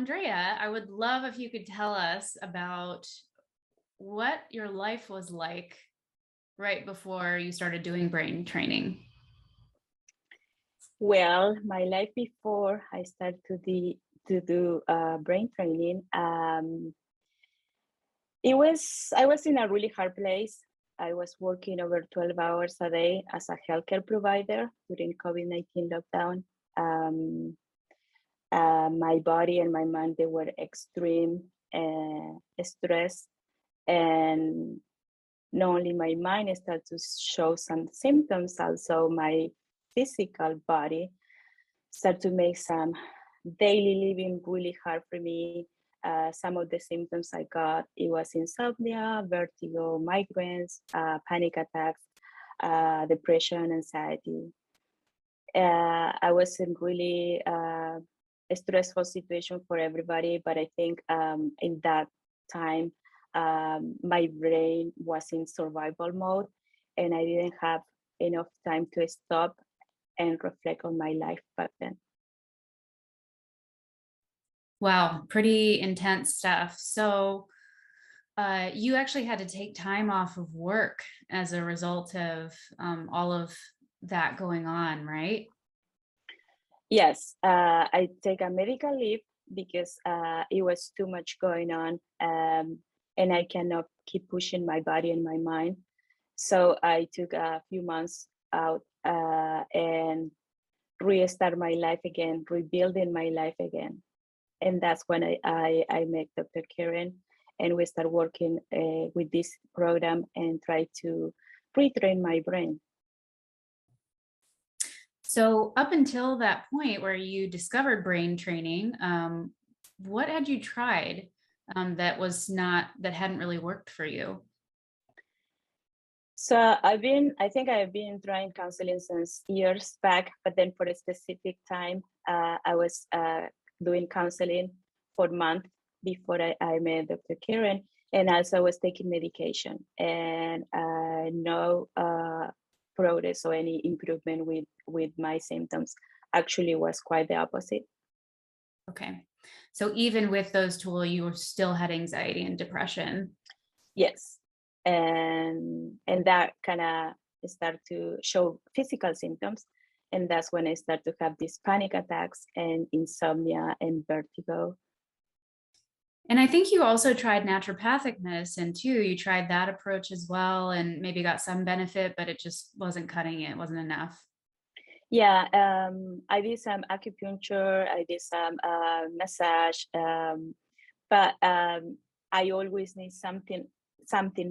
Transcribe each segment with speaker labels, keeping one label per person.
Speaker 1: Andrea, I would love if you could tell us about what your life was like right before you started doing brain training.
Speaker 2: Well, my life before I started to do brain training, I was in a really hard place. I was working over 12 hours a day as a healthcare provider during COVID-19 lockdown. Um, my body and my mind, they were extreme stress, and not only my mind started to show some symptoms, also my physical body start to make some daily living really hard for me. Some of the symptoms I got, it was insomnia, vertigo, migraines, panic attacks, depression, anxiety. I was in really a stressful situation for everybody, but I think in that time, my brain was in survival mode, and I didn't have enough time to stop and reflect on my life back then.
Speaker 1: Wow, pretty intense stuff. So, you actually had to take time off of work as a result of all of that going on, right?
Speaker 2: Yes, I take a medical leave because it was too much going on, and I cannot keep pushing my body and my mind. So I took a few months out and restart my life again, rebuilding my life again. And that's when I met Dr. Karen, and we start working with this program and try to retrain my brain.
Speaker 1: So, up until that point where you discovered brain training, what had you tried that hadn't really worked for you?
Speaker 2: So I think I've been trying counseling since years back, but then for a specific time, I was doing counseling for a month before I met Dr. Karen, and also I was taking medication, and no progress or any improvement with my symptoms. Actually, was quite the opposite.
Speaker 1: Okay. So even with those tools, you still had anxiety and depression.
Speaker 2: Yes, and that kind of start to show physical symptoms, and that's when I start to have these panic attacks and insomnia and vertigo.
Speaker 1: And I think you also tried naturopathic medicine too. You tried that approach as well and maybe got some benefit, but it just wasn't cutting it, wasn't enough.
Speaker 2: Yeah, I did some acupuncture, I did some massage, but I always need something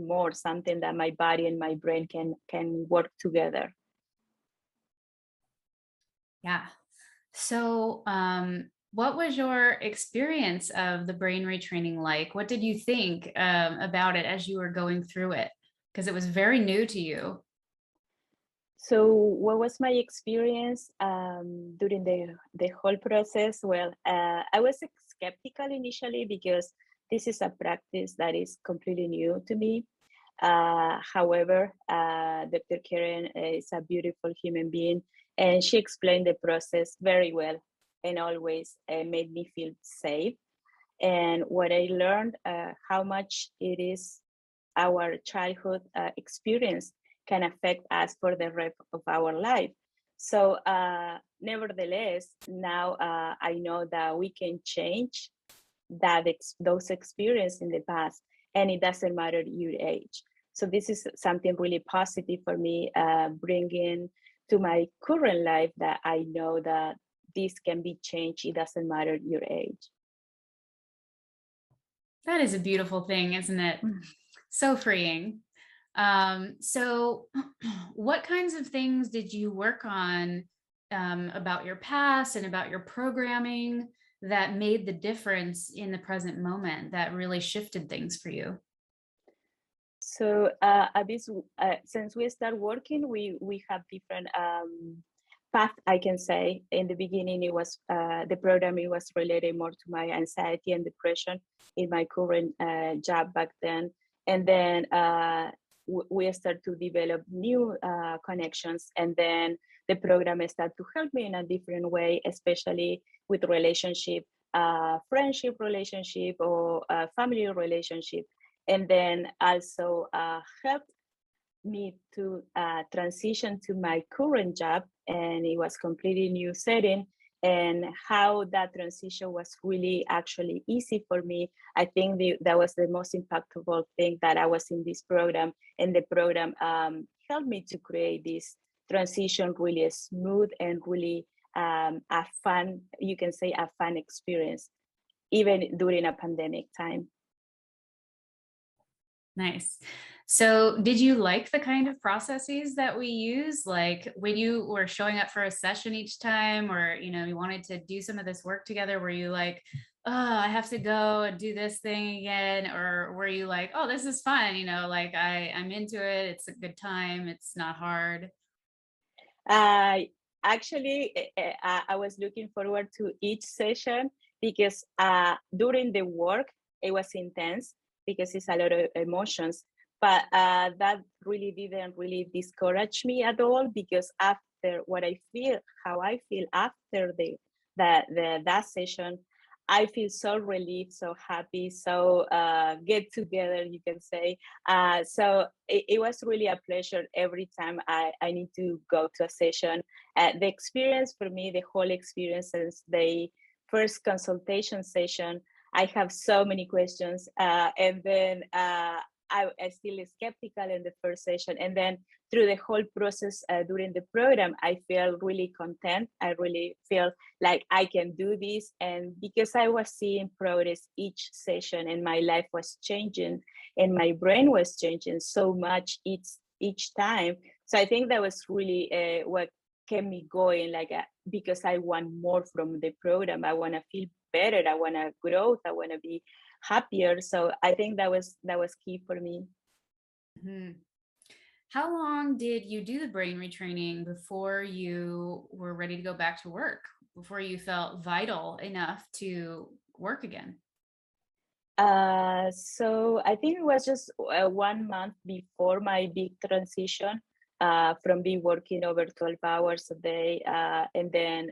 Speaker 2: more, something that my body and my brain can work together.
Speaker 1: Yeah. So, what was your experience of the brain retraining like? What did you think about it as you were going through it? Because it was very new to you.
Speaker 2: So, what was my experience during the whole process? Well, I was skeptical initially because this is a practice that is completely new to me. However, Dr. Karen is a beautiful human being, and she explained the process very well and always made me feel safe. And what I learned, how much it is our childhood experience can affect us for the rest of our life. So, nevertheless, now I know that we can change those experiences in the past, and it doesn't matter your age. So this is something really positive for me, bringing to my current life that I know that this can be changed. It doesn't matter your age.
Speaker 1: That is a beautiful thing, isn't it? So freeing. So, what kinds of things did you work on about your past and about your programming that made the difference in the present moment that really shifted things for you?
Speaker 2: So since we start working, we have different path. I can say in the beginning, it was the programming was related more to my anxiety and depression in my current job back then, and then we start to develop new connections, and then the program start to help me in a different way, especially with relationship. friendship relationship or family relationship, and then also helped me to transition to my current job, and it was completely new setting, and how that transition was really actually easy for me. I think that was the most impactful thing, that I was in this program, and the program helped me to create this transition really smooth and really a fun, you can say a fun experience, even during a pandemic time.
Speaker 1: Nice. So did you like the kind of processes that we use? Like when you were showing up for a session each time, or, you wanted to do some of this work together, were you like, oh, I have to go and do this thing again? Or were you like, oh, this is fun, like I'm into it. It's a good time. It's not hard.
Speaker 2: Actually, I was looking forward to each session, because during the work, it was intense because it's a lot of emotions. But that really didn't really discourage me at all, because after what I feel, how I feel after that session, I feel so relieved, so happy, so get together, you can say. So it was really a pleasure every time I need to go to a session. The experience for me, the whole experience since the first consultation session, I have so many questions. And then I still skeptical in the first session. And then through the whole process during the program, I feel really content. I really feel like I can do this. And because I was seeing progress each session, and my life was changing and my brain was changing so much each time. So I think that was really what kept me going, like because I want more from the program. I want to feel better. I want to grow. I want to be happier. So I think that was key for me.
Speaker 1: Mhm. How long did you do the brain retraining before you were ready to go back to work, before you felt vital enough to work again?
Speaker 2: So I think it was just 1 month before my big transition, from being working over 12 hours a day, and then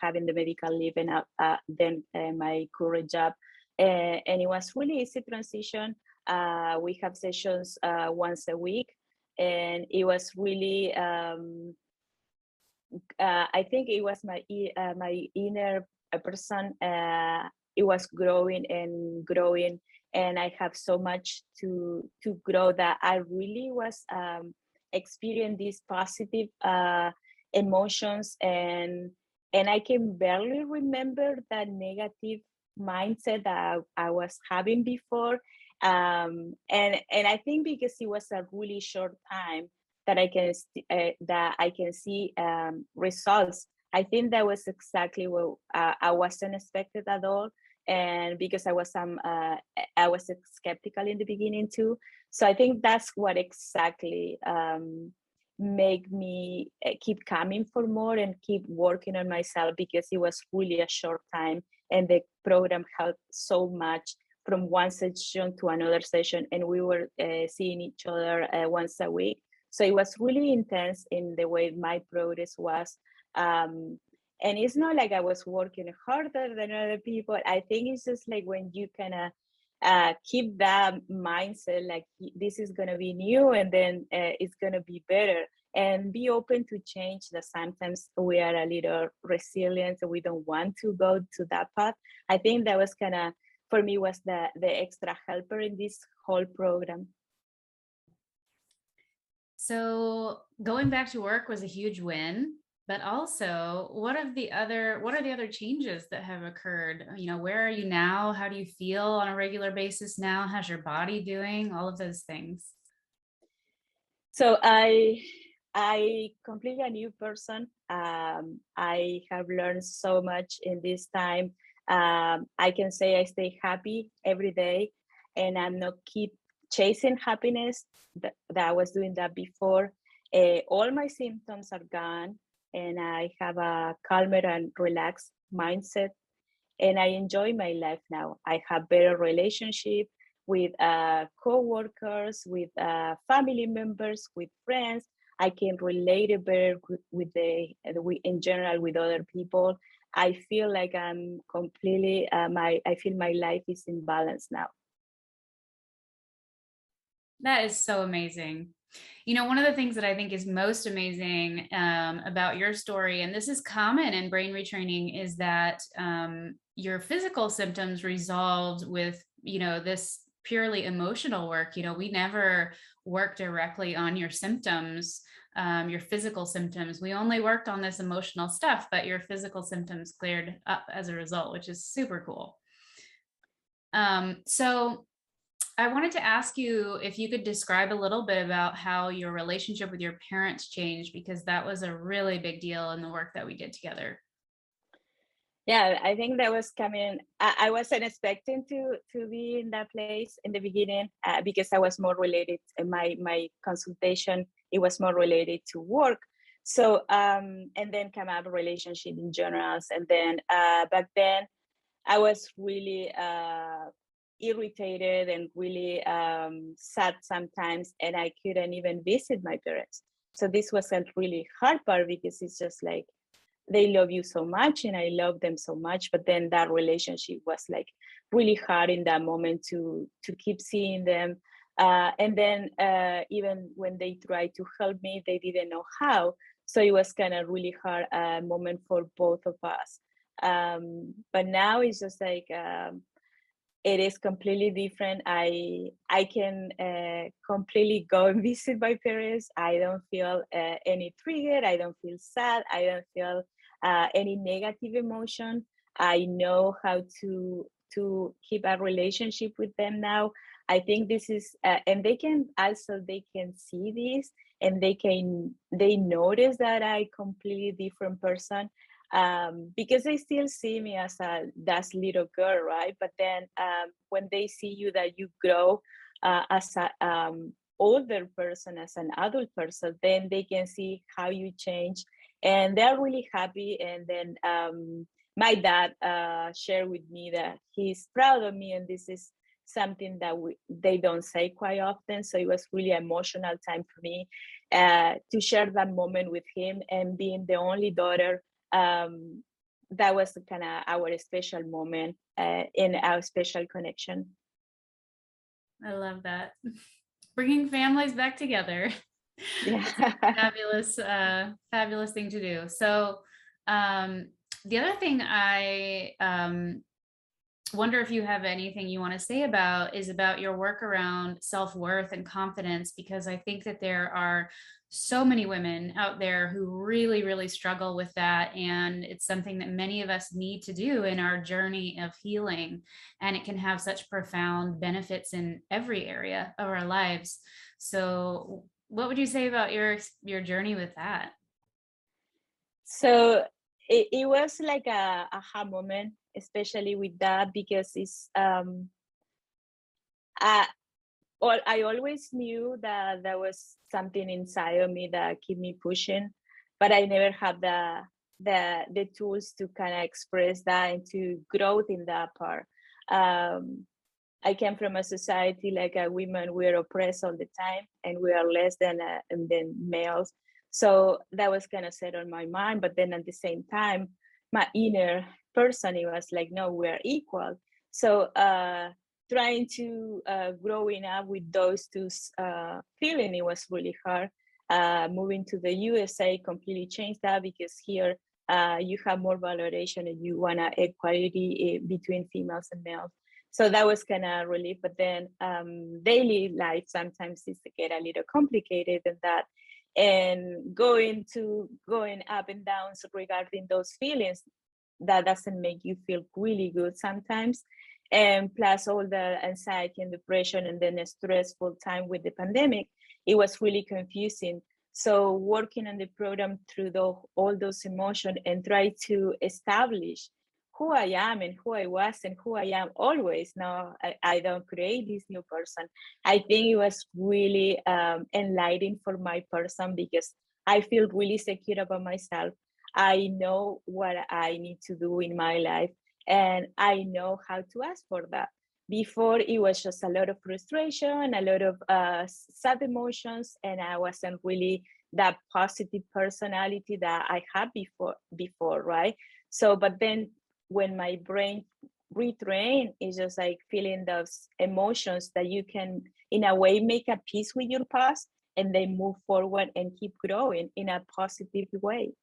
Speaker 2: having the medical leave, and then my current job. And it was really easy transition. We have sessions once a week, and it was really, I think it was my inner person. It was growing and growing, and I have so much to grow, that I really was experiencing these positive emotions, and I can barely remember that negative mindset that I was having before. And I think because it was a really short time that that I can see results. I think that was exactly what I wasn't expected at all, and because I was skeptical in the beginning too. So I think that's what exactly make me keep coming for more and keep working on myself, because it was really a short time, and the program helped so much from one session to another session, and we were seeing each other once a week. So it was really intense in the way my progress was. And it's not like I was working harder than other people. I think it's just like when you kind of keep that mindset, like this is going to be new, and then it's going to be better, and be open to change. That sometimes we are a little resilient, and we don't want to go to that path. I think that was kind of, for me, was the extra helper in this whole program.
Speaker 1: So going back to work was a huge win, but also what are the other changes that have occurred? Where are you now? How do you feel on a regular basis now? How's your body doing? All of those things.
Speaker 2: So I completely a new person. I have learned so much in this time. I can say I stay happy every day, and I'm not keep chasing happiness. That I was doing that before. All my symptoms are gone, and I have a calmer and relaxed mindset, and I enjoy my life now. I have better relationship with co-workers, with family members, with friends. I can relate better with in general with other people. I feel like I'm completely, I feel my life is in balance now.
Speaker 1: That is so amazing. You know, one of the things that I think is most amazing about your story, and this is common in brain retraining, is that your physical symptoms resolved with, you know, this purely emotional work. You know, we never work directly on your symptoms, your physical symptoms. We only worked on this emotional stuff, but your physical symptoms cleared up as a result, which is super cool. So I wanted to ask you if you could describe a little bit about how your relationship with your parents changed, because that was a really big deal in the work that we did together.
Speaker 2: Yeah, I think that was coming. I wasn't expecting to be in that place in the beginning because I was more related. My consultation, it was more related to work. So and then come up relationship in generals, and then back then I was really irritated and really sad sometimes, and I couldn't even visit my parents. So this was a really hard part because it's just like they love you so much and I love them so much, but then that relationship was like really hard in that moment to keep seeing them. And then even when they tried to help me, they didn't know how. So it was kind of really hard moment for both of us. But now it's just like it is completely different. I can completely go and visit my parents. I don't feel any trigger. I don't feel sad. I don't feel any negative emotion. I know how to keep a relationship with them now. I think this is, and they can also they can see this, and they notice that I completely different person, because they still see me as that little girl, right? But then when they see you that you grow as a older person, as an adult person, then they can see how you change, and they're really happy. And then my dad shared with me that he's proud of me, and this is something that they don't say quite often. So it was really emotional time for me to share that moment with him, and being the only daughter, that was kind of our special moment in our special connection.
Speaker 1: I love that. Bringing families back together. It's a
Speaker 2: Yeah.
Speaker 1: fabulous, fabulous thing to do. So, the other thing I wonder if you have anything you want to say about is about your work around self-worth and confidence, because I think that there are so many women out there who really, really struggle with that. And it's something that many of us need to do in our journey of healing. And it can have such profound benefits in every area of our lives. So what would you say about your journey with that?
Speaker 2: So it was like a aha moment, especially with that, because it's I, I always knew that there was something inside of me that kept me pushing, but I never had the tools to kind of express that and to growth in that part. Um, I came from a society like women, we're oppressed all the time, and we are less than males. So that was kind of set on my mind. But then at the same time, my inner person, it was like, no, we're equal. So trying to growing up with those two feeling, it was really hard. Moving to the USA completely changed that, because here you have more valorization and you want equality between females and males. So that was kind of relief. But then daily life sometimes is get a little complicated than that, and going up and down regarding those feelings, that doesn't make you feel really good sometimes. And plus all the anxiety and depression, and then a stressful time with the pandemic, it was really confusing. So working on the program through all those emotions, and try to establish who I am and who I was and who I am always. Now I don't create this new person. I think it was really enlightening for my person, because I feel really secure about myself. I know what I need to do in my life, and I know how to ask for that. Before, it was just a lot of frustration, a lot of sad emotions, and I wasn't really that positive personality that I had before, right? So, but then when my brain retrain, is just like feeling those emotions that you can, in a way, make a peace with your past and then move forward and keep growing in a positive way.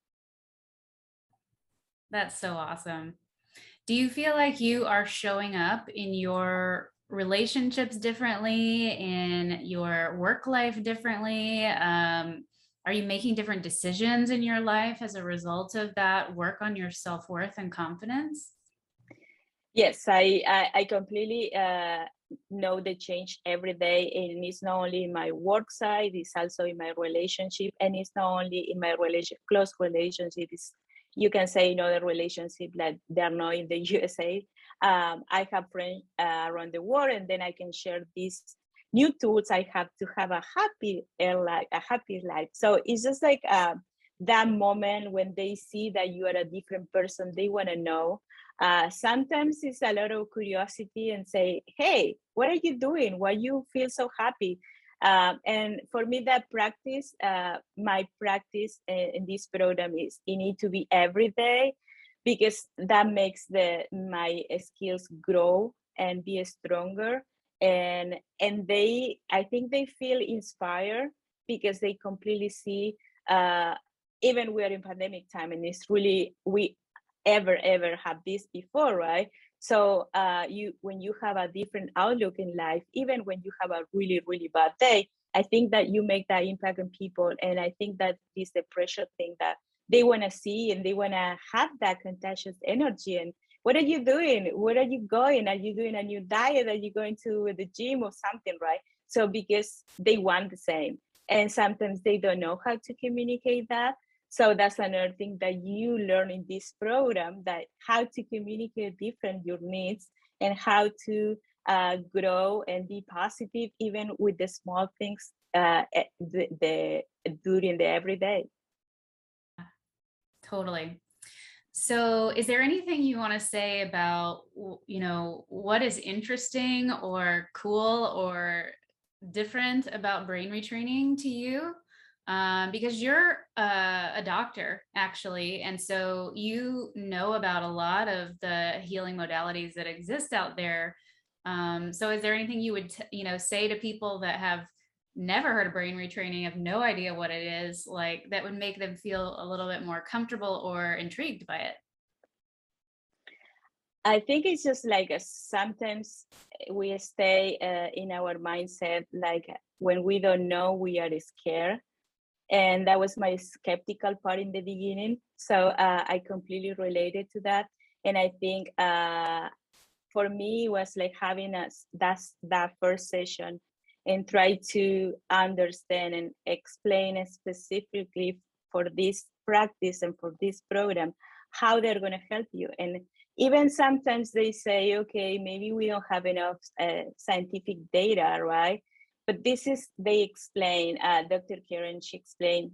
Speaker 1: That's so awesome. Do you feel like you are showing up in your relationships differently, in your work life differently? Are you making different decisions in your life as a result of that work on your self-worth and confidence?
Speaker 2: Yes, I completely know the change every day, and it's not only in my work side, it's also in my relationship, and it's not only in my close relationship. It's, you can say, in other relationship that they are not in the USA. I have friends around the world, and then I can share these new tools I have to have a happy life, a happy life. So it's just like that moment when they see that you are a different person, they want to know. Sometimes it's a lot of curiosity and say, hey, what are you doing? Why you feel so happy? And for me, that practice, my practice in this program is, it need to be every day, because that makes my skills grow and be stronger. And they, I think they feel inspired because they completely see, even we're in pandemic time, and it's really, we ever have this before, right? So you, when you have a different outlook in life, even when you have a really bad day, I think that you make that impact on people. And I think that is the pressure thing that they want to see, and they want to have that contagious energy. And what are you doing? Where are you going? Are you doing a new diet? Are you going to the gym or something, right? So because they want the same, and sometimes they don't know how to communicate that. So that's another thing that you learn in this program, that how to communicate different your needs, and how to grow and be positive even with the small things during the everyday.
Speaker 1: Totally. So is there anything you want to say about, what is interesting or cool or different about brain retraining to you? Because you're a doctor, actually, and so you know about a lot of the healing modalities that exist out there. So is there anything you would, say to people that have never heard of brain retraining, have no idea what it is, like that would make them feel a little bit more comfortable or intrigued by it?
Speaker 2: I think it's just like sometimes we stay in our mindset, like when we don't know, we are scared. And that was my skeptical part in the beginning. So I completely related to that. And I think for me, it was like having that first session and try to understand and explain specifically for this practice and for this program how they're going to help you. And even sometimes they say, okay, maybe we don't have enough scientific data, right? But this is, they explain, Dr. Karen, she explained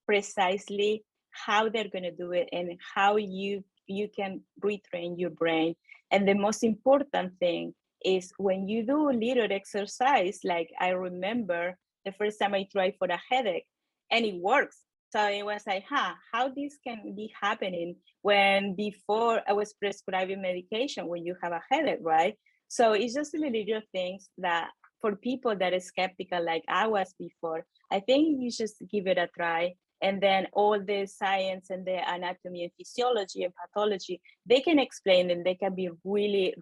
Speaker 2: precisely how they're going to do it and how you can retrain your brain. And the most important thing is when you do a little exercise, like I remember the first time I tried for a headache and it works. So it was like, how this can be happening when before I was prescribing medication when you have a headache, right? So it's just little things that for people that are skeptical like I was before, I think you just give it a try. And then all the science and the anatomy and physiology and pathology, they can explain, and they can be really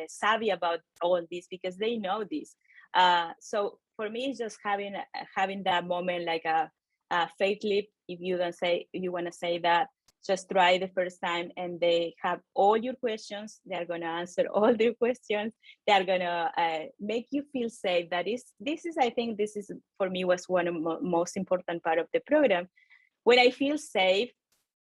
Speaker 2: savvy about all this because they know this. So for me, it's just having that moment like a faith leap, if you don't say, you want to say that. Just try the first time, and they have all your questions. They're going to answer all their questions. They're going to make you feel safe. This is, I think this is, for me, was one of the most important part of the program. When I feel safe,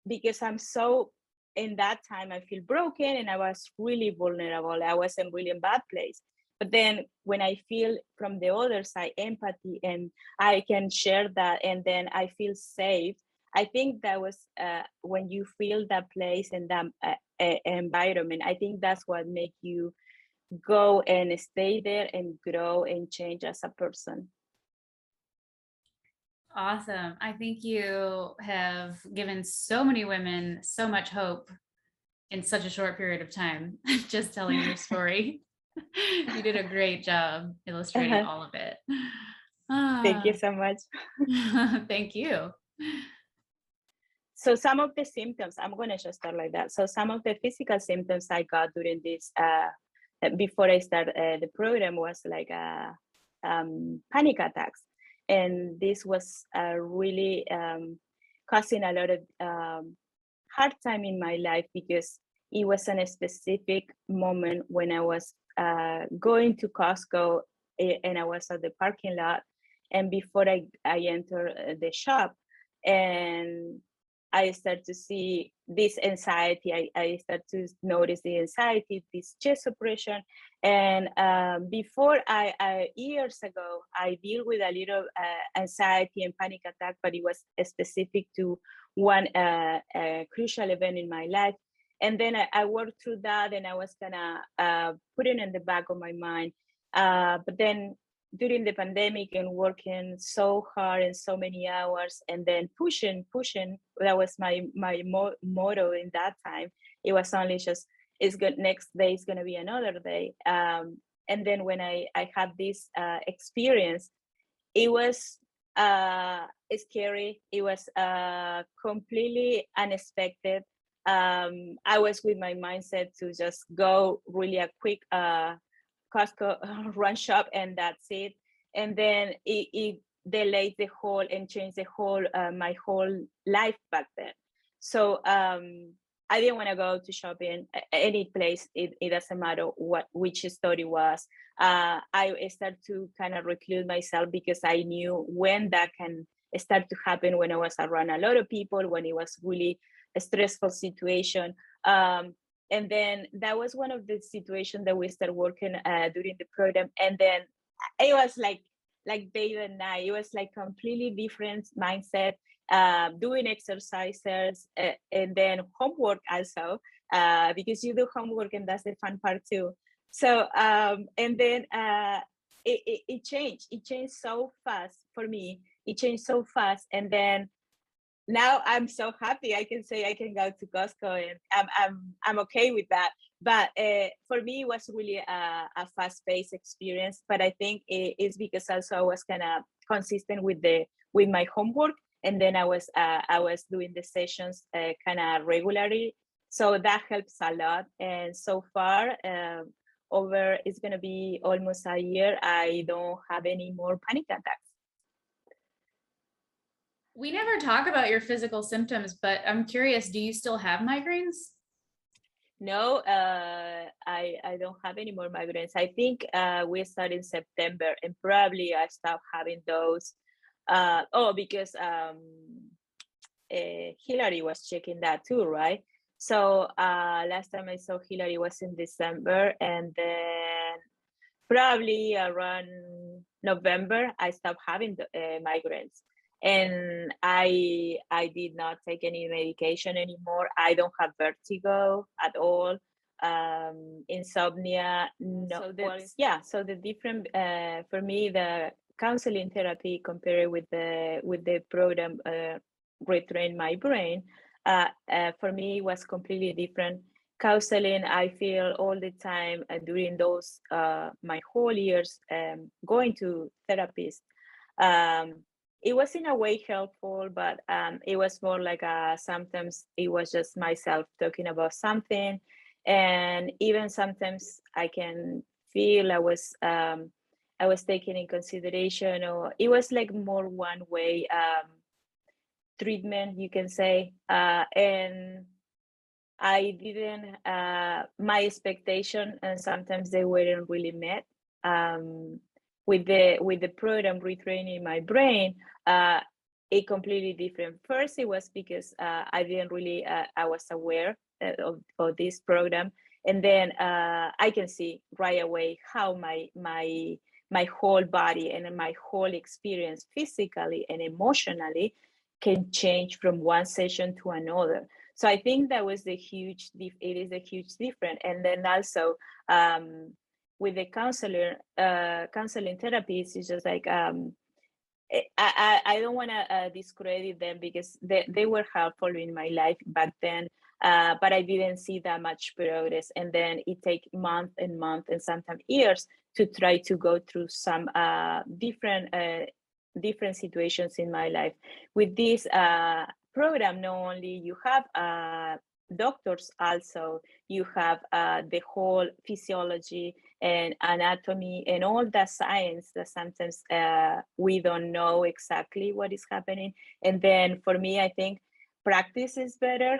Speaker 2: because I'm so, in that time, I feel broken and I was really vulnerable. I was in really bad place. But then when I feel from the other side, empathy, and I can share that, and then I feel safe, I think that was when you feel that place and that environment, I think that's what make you go and stay there and grow and change as a person.
Speaker 1: Awesome. I think you have given so many women so much hope in such a short period of time, just telling your story. You did a great job illustrating all of it.
Speaker 2: Thank you
Speaker 1: Ah,
Speaker 2: so much.
Speaker 1: thank you.
Speaker 2: So some of the symptoms, I'm going to just start like that. So some of the physical symptoms I got during this, before I start the program, was like panic attacks. And this was really causing a lot of hard time in my life, because it was in a specific moment when I was going to Costco, and I was at the parking lot. And before I enter the shop, and I start to see this anxiety. I start to notice the anxiety, this chest oppression. And before years ago, I deal with a little anxiety and panic attack, but it was specific to one crucial event in my life. And then I worked through that, and I was gonna put it in the back of my mind. But then during the pandemic and working so hard and so many hours, and then pushing, that was my motto in that time. It was only just, it's good, next day is going to be another day. And then when I had this experience, it was scary. It was completely unexpected. I was with my mindset to just go really a quick Costco run shop, and that's it. And then it delayed the whole and changed the whole my whole life back then. So I didn't want to go to shopping any place. It doesn't matter which store it was. I started to kind of reclude myself, because I knew when that can start to happen, when I was around a lot of people, when it was really a stressful situation. And then that was one of the situations that we started working during the program. And then it was like day and night. It was like completely different mindset, doing exercises, and then homework also, because you do homework, and that's the fun part too. So and then it changed. It changed so fast for me. It changed so fast. And then now I'm so happy. I can say I can go to Costco, and I'm okay with that. But for me, it was really a fast-paced experience. But I think it's because also I was kind of consistent with my homework, and then I was doing the sessions kind of regularly, so that helps a lot. And so far, over it's gonna be almost a year, I don't have any more panic attacks.
Speaker 1: We never talk about your physical symptoms, but I'm curious, do you still have migraines?
Speaker 2: No, I don't have any more migraines. I think we started in September, and probably I stopped having those. Because Hillary was checking that too, right? So last time I saw Hillary was in December, and then probably around November I stopped having the migraines. And I did not take any medication anymore. I don't have vertigo at all. Insomnia, no. So the different for me, the counseling therapy compared with the program retrain my brain, for me was completely different. Counseling, I feel all the time during those my whole years going to therapists, it was in a way helpful, but it was more like sometimes it was just myself talking about something. And even sometimes I can feel I was taking in consideration, or it was like more one way treatment, you can say. And I didn't my expectation, and sometimes they weren't really met. With the program retraining my brain, it completely different. First, it was because I didn't really I was aware of this program, and then I can see right away how my whole body and my whole experience, physically and emotionally, can change from one session to another. So I think that was it is a huge difference. And then also with the counseling therapies, it's just like I don't want to discredit them because they were helpful in my life back then, but I didn't see that much progress. And then it takes months and months and sometimes years to try to go through some different situations in my life. With this program, not only you have doctors, also you have the whole physiology and anatomy and all the science that sometimes we don't know exactly what is happening. And then for me, I think practice is better.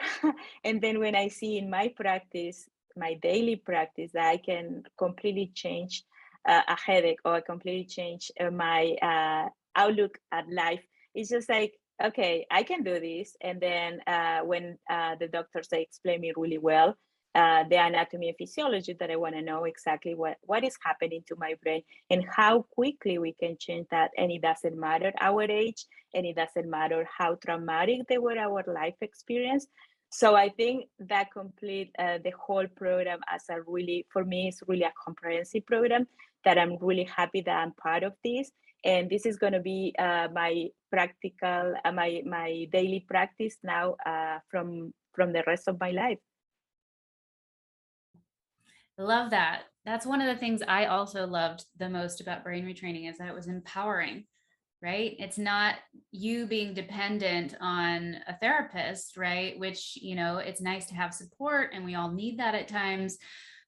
Speaker 2: And then when I see in my practice, my daily practice, that I can completely change a headache or completely change my outlook at life, it's just like, okay, I can do this. And then when the doctors, they explain me really well the anatomy and physiology, that I want to know exactly what is happening to my brain and how quickly we can change that. And it doesn't matter our age, and it doesn't matter how traumatic they were our life experience. So I think that complete the whole program as a really, for me, it's really a comprehensive program that I'm really happy that I'm part of this. And this is going to be my practical, my daily practice now from the rest of my life.
Speaker 1: I love that. That's one of the things I also loved the most about brain retraining, is that it was empowering, right? It's not you being dependent on a therapist, right? Which, it's nice to have support and we all need that at times,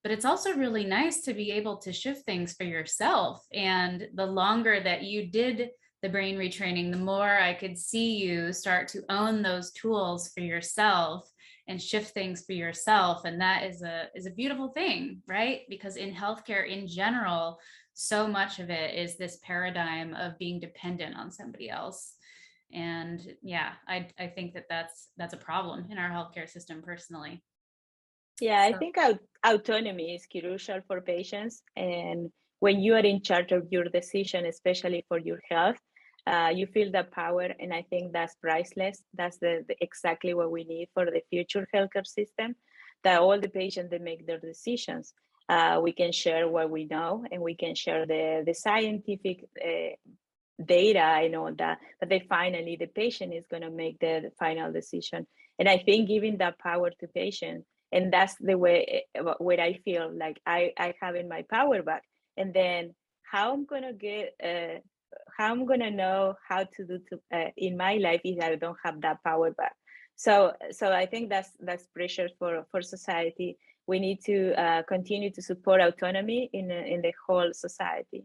Speaker 1: but it's also really nice to be able to shift things for yourself. And the longer that you did the brain retraining, the more I could see you start to own those tools for yourself and shift things for yourself. And that is a beautiful thing, right? Because in healthcare in general, so much of it is this paradigm of being dependent on somebody else. And yeah, I think that that's a problem in our healthcare system personally.
Speaker 2: Yeah, I
Speaker 1: So
Speaker 2: think autonomy is crucial for patients. And when you are in charge of your decision, especially for your health, you feel the power. And I think that's priceless. That's exactly what we need for the future healthcare system, that all the patients, they make their decisions. We can share what we know, and we can share the scientific data and all that, but they finally, the patient is going to make the final decision. And I think giving that power to patient, and that's the way where I feel like I having my power back. And then how I'm going to get how I'm going to know how to do in my life if I don't have that power back. So I think that's pressure for society. We need to continue to support autonomy in the whole society.